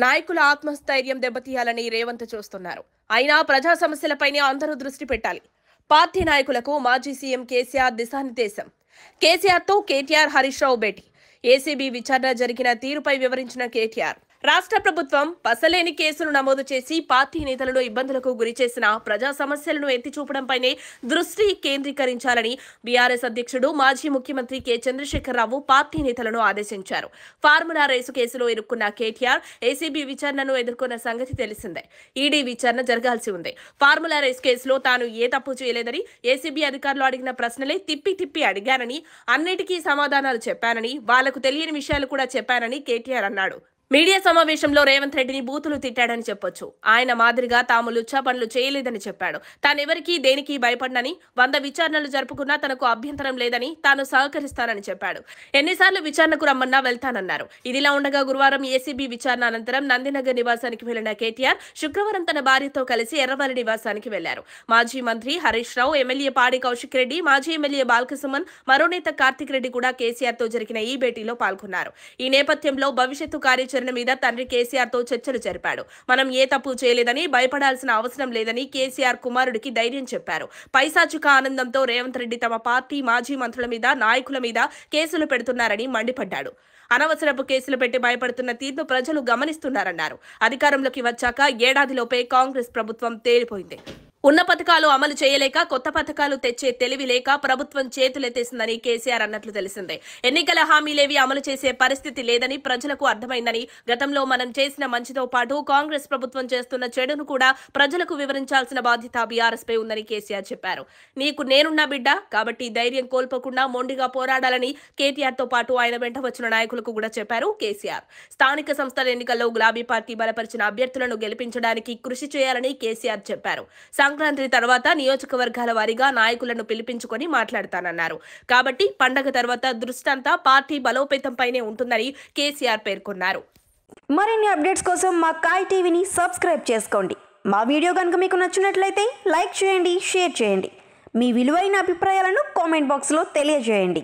నాయకుల ఆత్మస్థైర్యం దెబ్బతీయాలని రేవంత్ చూస్తున్నారు. అయినా ప్రజా సమస్యలపైనే అందరూ దృష్టి పెట్టాలి. పార్టీ నాయకులకు మాజీ సీఎం కేసీఆర్ దిశానిర్దేశం. కేసీఆర్తో కేటీఆర్ హరీష్ రావు భేటీ. ఏసీబీ విచారణ జరిగిన తీరుపై వివరించిన కేటీఆర్. రాష్ట్ర ప్రభుత్వం పసలేని కేసులు నమోదు చేసి పార్టీ నేతలను ఇబ్బందులకు గురిచేసిన ప్రజా సమస్యలను ఎత్తి చూపడంపైనే దృష్టి కేంద్రీకరించాలని బీఆర్ఎస్ అధ్యక్షుడు మాజీ ముఖ్యమంత్రి కె చంద్రశేఖరరావు పార్టీ నేతలను ఆదేశించారు. ఫార్ములా రేసు కేసులో ఇరుక్కున్న కేటీఆర్ ఏసీబీ విచారణను ఎదుర్కొన్న సంగతి తెలిసిందే. ఈడీ విచారణ జరగాల్సి ఉంది. ఫార్ములా రేసు కేసులో తాను ఏ తప్పు చేయలేదని, ఏసీబీ అధికారులు అడిగిన ప్రశ్నలే తిప్పి తిప్పి అడిగానని, అన్నిటికీ సమాధానాలు చెప్పానని, వాళ్లకు తెలియని విషయాలు కూడా చెప్పానని కేటీఆర్ అన్నాడు. మీడియా సమావేశంలో రేవంత్ రెడ్డిని బూతులు తిట్టాడని చెప్పొచ్చు. ఆయన మాదిరిగా తాము లుచ్చా పనులు చేయలేదని చెప్పాడు. తానెవరికీ దేనికి భయపడనని, 100 విచారణలు జరుపుకున్నా తనకు అభ్యంతరం లేదని, తాను సహకరిస్తానని చెప్పాడు. ఎన్నిసార్లు విచారణకు రమ్మన్నా వెళ్తానన్నారు. ఇదిలా ఉండగా గురువారం ఏసీబీ విచారణ అనంతరం నందినగర్ నివాసానికి వెళ్లిన కేటీఆర్ శుక్రవారం తన భార్యతో కలిసి ఎర్రవల్లి నివాసానికి వెళ్లారు. మాజీ మంత్రి హరీష్ రావు, ఎమ్మెల్యే పాడి కౌశిక్ రెడ్డి, మాజీ ఎమ్మెల్యే బాల్కసుమన్, మరో నేత కార్తిక్ రెడ్డి కూడా కేసీఆర్ తో జరిగిన ఈ భేటీలో పాల్గొన్నారు. ఈ నేపథ్యంలో భవిష్యత్తు కార్యాచరణ మీద తండ్రి కేసీఆర్ తో చర్చలు జరిపాడు. మనం ఏ తప్పు చేయలేదని, భయపడాల్సిన అవసరం లేదని కేసీఆర్ కుమారుడికి ధైర్యం చెప్పారు. పైశాచిక ఆనందంతో రేవంత్ రెడ్డి తమ పార్టీ మాజీ మంత్రుల మీద, నాయకుల మీద కేసులు పెడుతున్నారని మండిపడ్డాడు. అనవసరపు కేసులు పెట్టి భయపడుతున్న తీరును ప్రజలు గమనిస్తున్నారన్నారు. అధికారంలోకి వచ్చాక ఏడాదిలోపే కాంగ్రెస్ ప్రభుత్వం తేలిపోయింది. ఉన్న పథకాలు అమలు చేయలేక కొత్త పథకాలు తెచ్చే తెలివి లేక ప్రభుత్వం చేతులెత్తేసిందని కేసీఆర్ అన్నట్లు తెలిసిందే. ఎన్నికల హామీలేవి అమలు చేసే పరిస్థితి లేదని ప్రజలకు అర్థమైందని, గతంలో మనం చేసిన మంచితో పాటు కాంగ్రెస్ ప్రభుత్వం చేస్తున్న చెడును కూడా ప్రజలకు వివరించాల్సిన బాధ్యత బీఆర్ఎస్ పై ఉందని కేసీఆర్ చెప్పారు. నీకు నేనున్నా బిడ్డ, కాబట్టి ధైర్యం కోల్పోకుండా మొండిగా పోరాడాలని కేటీఆర్ తో పాటు ఆయన వెంట వచ్చిన నాయకులకు కూడా చెప్పారు కేసీఆర్. స్థానిక సంస్థల ఎన్నికల్లో గులాబీ పార్టీ బలపరిచిన అభ్యర్థులను గెలిపించడానికి కృషి చేయాలని కేసీఆర్ చెప్పారు. సంక్రాంతి తర్వాత నియోజకవర్గాల వారీగా నాయకులను పిలిపించుకొని మాట్లాడతానన్నారు. కాబట్టి పండగ తర్వాత దృష్టంతా పార్టీ బలోపేతంపైనే ఉంటుందని కేసీఆర్ పేర్కొన్నారు. మరిన్ని అప్డేట్స్ కోసం మా కాయ్ టీవీని సబ్స్క్రైబ్ చేసుకోండి. మా వీడియో కనుక మీకు నచ్చినట్లయితే లైక్ చేయండి, షేర్ చేయండి. మీ విలువైన అభిప్రాయాలను కామెంట్ బాక్స్లో తెలియజేయండి.